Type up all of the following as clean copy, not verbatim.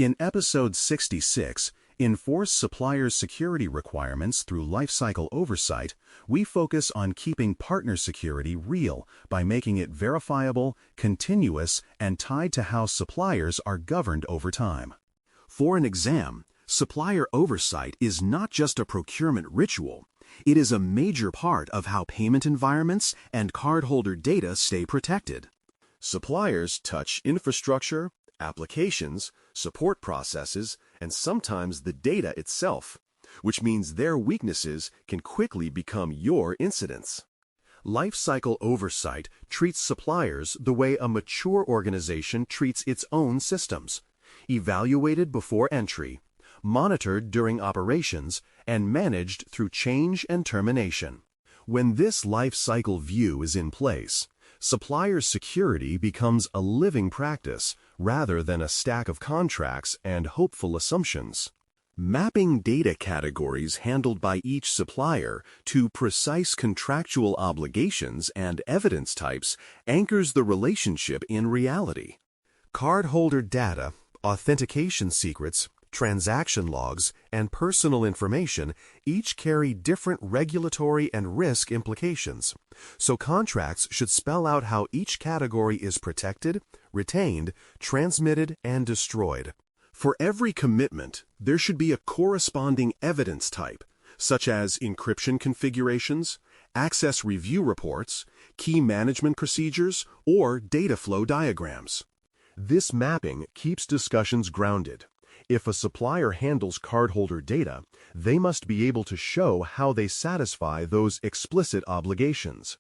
In episode 66, Enforce Supplier's Security Requirements Through Lifecycle Oversight, we focus on keeping partner security real by making it verifiable, continuous, and tied to how suppliers are governed over time. For an exam, supplier oversight is not just a procurement ritual. It is a major part of how payment environments and cardholder data stay protected. Suppliers touch infrastructure, applications, support processes, and sometimes the data itself, which means their weaknesses can quickly become your incidents. Lifecycle oversight treats suppliers the way a mature organization treats its own systems, evaluated before entry, monitored during operations, and managed through change and termination. When this life cycle view is in place, supplier security becomes a living practice rather than a stack of contracts and hopeful assumptions. Mapping data categories handled by each supplier to precise contractual obligations and evidence types anchors the relationship in reality. Cardholder data, authentication secrets, transaction logs, and personal information each carry different regulatory and risk implications, so contracts should spell out how each category is protected, retained, transmitted, and destroyed. For every commitment, there should be a corresponding evidence type, such as encryption configurations, access review reports, key management procedures, or data flow diagrams. This mapping keeps discussions grounded. If a supplier handles cardholder data, they must be able to show how they satisfy those explicit obligations.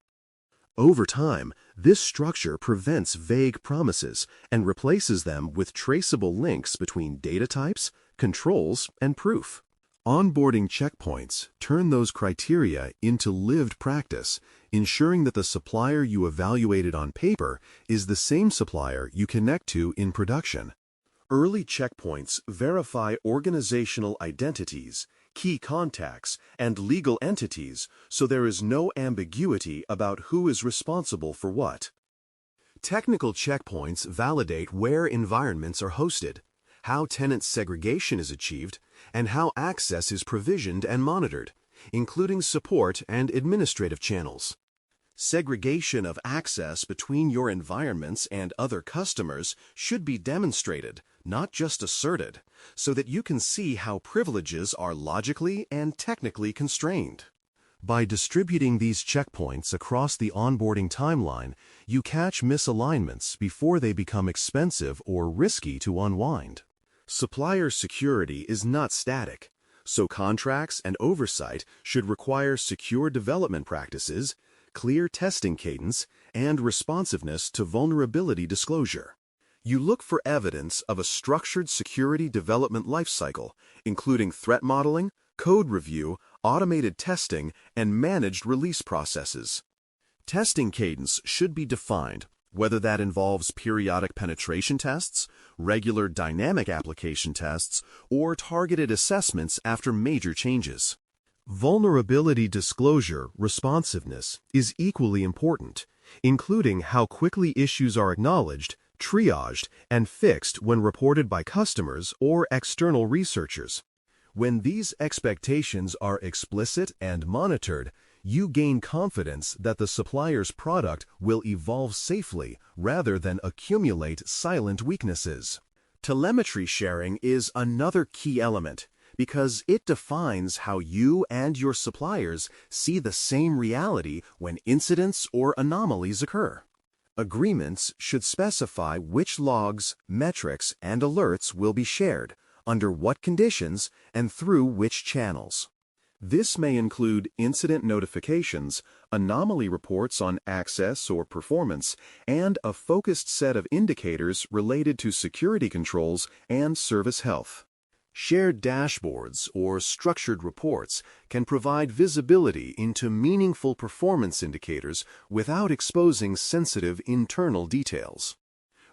Over time, this structure prevents vague promises and replaces them with traceable links between data types, controls, and proof. Onboarding checkpoints turn those criteria into lived practice, ensuring that the supplier you evaluated on paper is the same supplier you connect to in production. Early checkpoints verify organizational identities, key contacts, and legal entities so there is no ambiguity about who is responsible for what. Technical checkpoints validate where environments are hosted, how tenant segregation is achieved, and how access is provisioned and monitored, including support and administrative channels. Segregation of access between your environments and other customers should be demonstrated, not just asserted, so that you can see how privileges are logically and technically constrained. By distributing these checkpoints across the onboarding timeline, you catch misalignments before they become expensive or risky to unwind. Supplier security is not static, so contracts and oversight should require secure development practices, clear testing cadence, and responsiveness to vulnerability disclosure. You look for evidence of a structured security development lifecycle, including threat modeling, code review, automated testing, and managed release processes. Testing cadence should be defined, whether that involves periodic penetration tests, regular dynamic application tests, or targeted assessments after major changes. Vulnerability disclosure responsiveness is equally important, including how quickly issues are acknowledged, triaged, and fixed when reported by customers or external researchers. When these expectations are explicit and monitored, you gain confidence that the supplier's product will evolve safely rather than accumulate silent weaknesses. Telemetry sharing is another key element, because it defines how you and your suppliers see the same reality when incidents or anomalies occur. Agreements should specify which logs, metrics, and alerts will be shared, under what conditions, and through which channels. This may include incident notifications, anomaly reports on access or performance, and a focused set of indicators related to security controls and service health. Shared dashboards or structured reports can provide visibility into meaningful performance indicators without exposing sensitive internal details.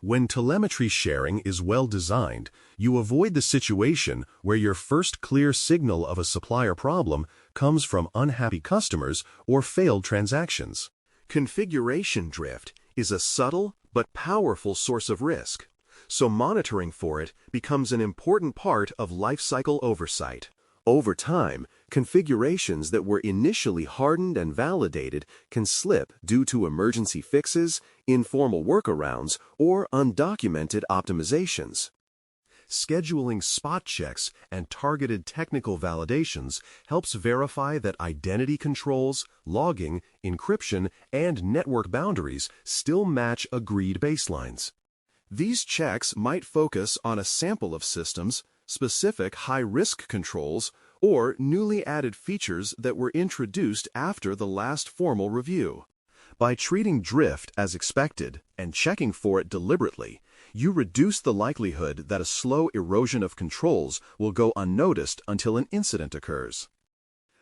When telemetry sharing is well designed, you avoid the situation where your first clear signal of a supplier problem comes from unhappy customers or failed transactions. Configuration drift is a subtle but powerful source of risk. so monitoring for it becomes an important part of lifecycle oversight. Over time, configurations that were initially hardened and validated can slip due to emergency fixes, informal workarounds, or undocumented optimizations. Scheduling spot checks and targeted technical validations helps verify that identity controls, logging, encryption, and network boundaries still match agreed baselines. These checks might focus on a sample of systems, specific high-risk controls, or newly added features that were introduced after the last formal review. By treating drift as expected and checking for it deliberately, you reduce the likelihood that a slow erosion of controls will go unnoticed until an incident occurs.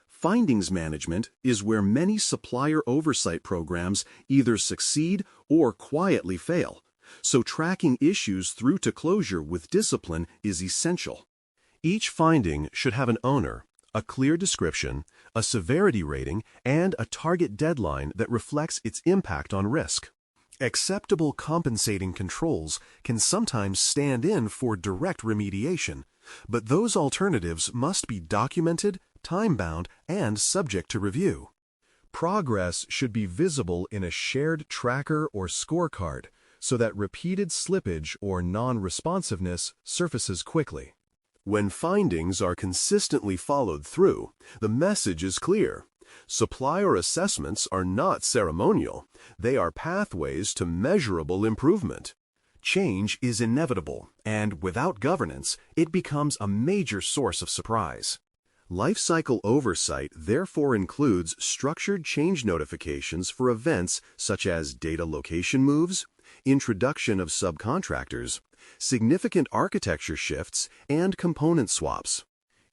Findings management is where many supplier oversight programs either succeed or quietly fail, so tracking issues through to closure with discipline is essential. Each finding should have an owner, a clear description, a severity rating, and a target deadline that reflects its impact on risk. Acceptable compensating controls can sometimes stand in for direct remediation, but those alternatives must be documented, time-bound, and subject to review. Progress should be visible in a shared tracker or scorecard so that repeated slippage or non-responsiveness surfaces quickly. When findings are consistently followed through, the message is clear. Supplier assessments are not ceremonial. They are pathways to measurable improvement. Change is inevitable, and without governance, it becomes a major source of surprise. Lifecycle oversight therefore includes structured change notifications for events such as data location moves, introduction of subcontractors, significant architecture shifts, and component swaps.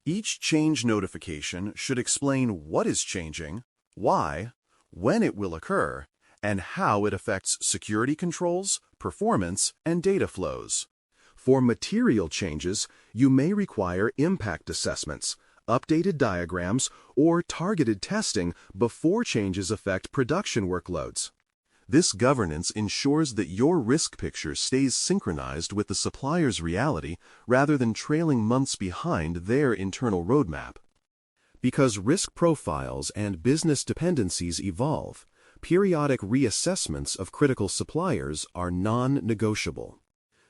Each change notification should explain what is changing, why, when it will occur, and how it affects security controls, performance, and data flows. For material changes, you may require impact assessments, updated diagrams, or targeted testing before changes affect production workloads. This governance ensures that your risk picture stays synchronized with the supplier's reality rather than trailing months behind their internal roadmap. Because risk profiles and business dependencies evolve, periodic reassessments of critical suppliers are non-negotiable.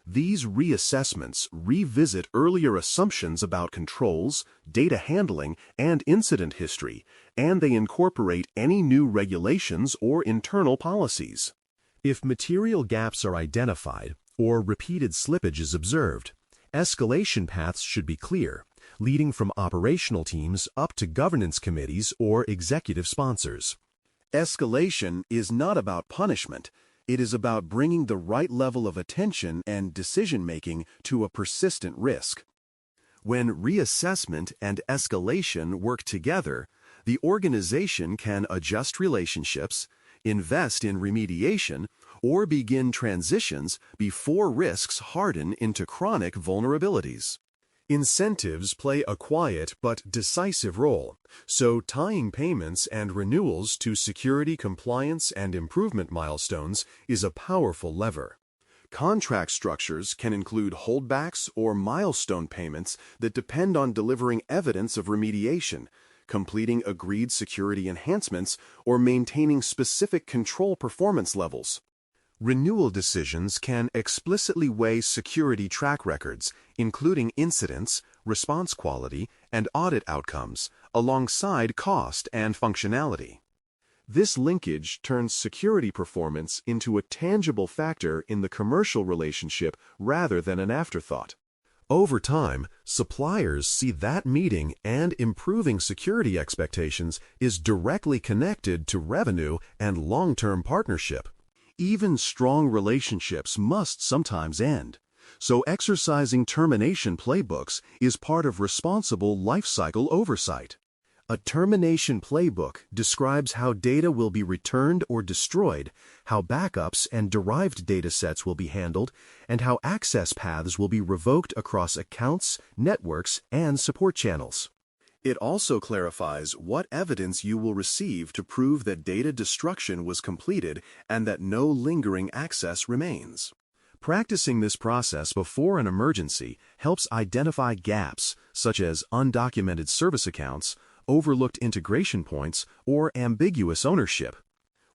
These reassessments revisit earlier assumptions about controls, data handling, and incident history, and they incorporate any new regulations or internal policies. If material gaps are identified or repeated slippage is observed, escalation paths should be clear, leading from operational teams up to governance committees or executive sponsors. Escalation is not about punishment. It is about bringing the right level of attention and decision-making to a persistent risk. When reassessment and escalation work together, the organization can adjust relationships, invest in remediation, or begin transitions before risks harden into chronic vulnerabilities. Incentives play a quiet but decisive role, so tying payments and renewals to security compliance and improvement milestones is a powerful lever. Contract structures can include holdbacks or milestone payments that depend on delivering evidence of remediation, completing agreed security enhancements, or maintaining specific control performance levels. Renewal decisions can explicitly weigh security track records, including incidents, response quality, and audit outcomes, alongside cost and functionality. This linkage turns security performance into a tangible factor in the commercial relationship rather than an afterthought. Over time, suppliers see that meeting and improving security expectations is directly connected to revenue and long-term partnership. Even strong relationships must sometimes end, so exercising termination playbooks is part of responsible lifecycle oversight. A termination playbook describes how data will be returned or destroyed, how backups and derived datasets will be handled, and how access paths will be revoked across accounts, networks, and support channels. It also clarifies what evidence you will receive to prove that data destruction was completed and that no lingering access remains. Practicing this process before an emergency helps identify gaps, such as undocumented service accounts, overlooked integration points, or ambiguous ownership.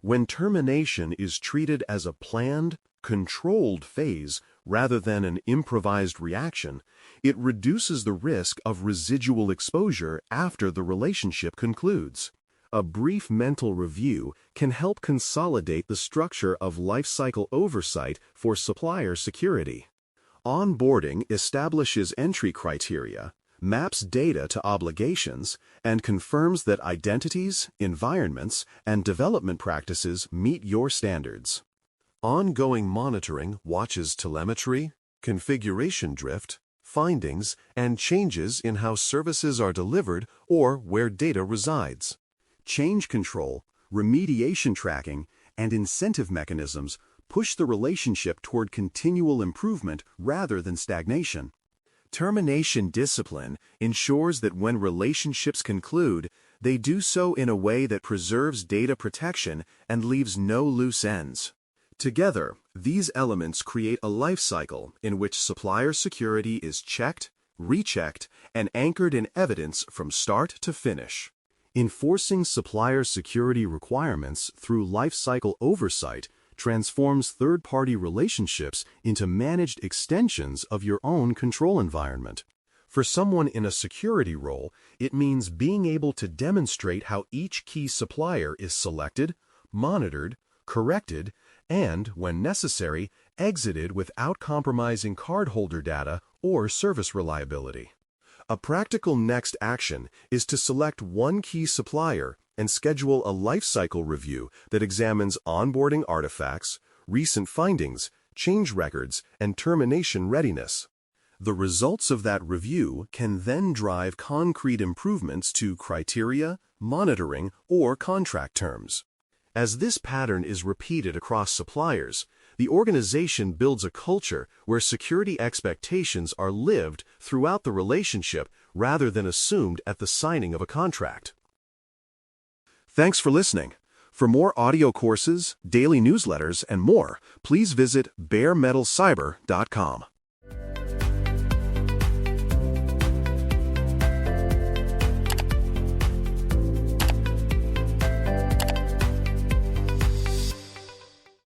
When termination is treated as a planned, controlled phase rather than an improvised reaction, it reduces the risk of residual exposure after the relationship concludes. A brief mental review can help consolidate the structure of lifecycle oversight for supplier security. Onboarding establishes entry criteria, maps data to obligations, and confirms that identities, environments, and development practices meet your standards. Ongoing monitoring watches telemetry, configuration drift, findings, and changes in how services are delivered or where data resides. Change control, remediation tracking, and incentive mechanisms push the relationship toward continual improvement rather than stagnation. Termination discipline ensures that when relationships conclude, they do so in a way that preserves data protection and leaves no loose ends. Together, these elements create a life cycle in which supplier security is checked, rechecked, and anchored in evidence from start to finish. Enforcing supplier security requirements through lifecycle oversight transforms third-party relationships into managed extensions of your own control environment. For someone in a security role, it means being able to demonstrate how each key supplier is selected, monitored, corrected, and, when necessary, exited without compromising cardholder data or service reliability. A practical next action is to select one key supplier and schedule a lifecycle review that examines onboarding artifacts, recent findings, change records, and termination readiness. The results of that review can then drive concrete improvements to criteria, monitoring, or contract terms. As this pattern is repeated across suppliers, the organization builds a culture where security expectations are lived throughout the relationship rather than assumed at the signing of a contract. Thanks for listening. For more audio courses, daily newsletters, and more, please visit baremetalcyber.com.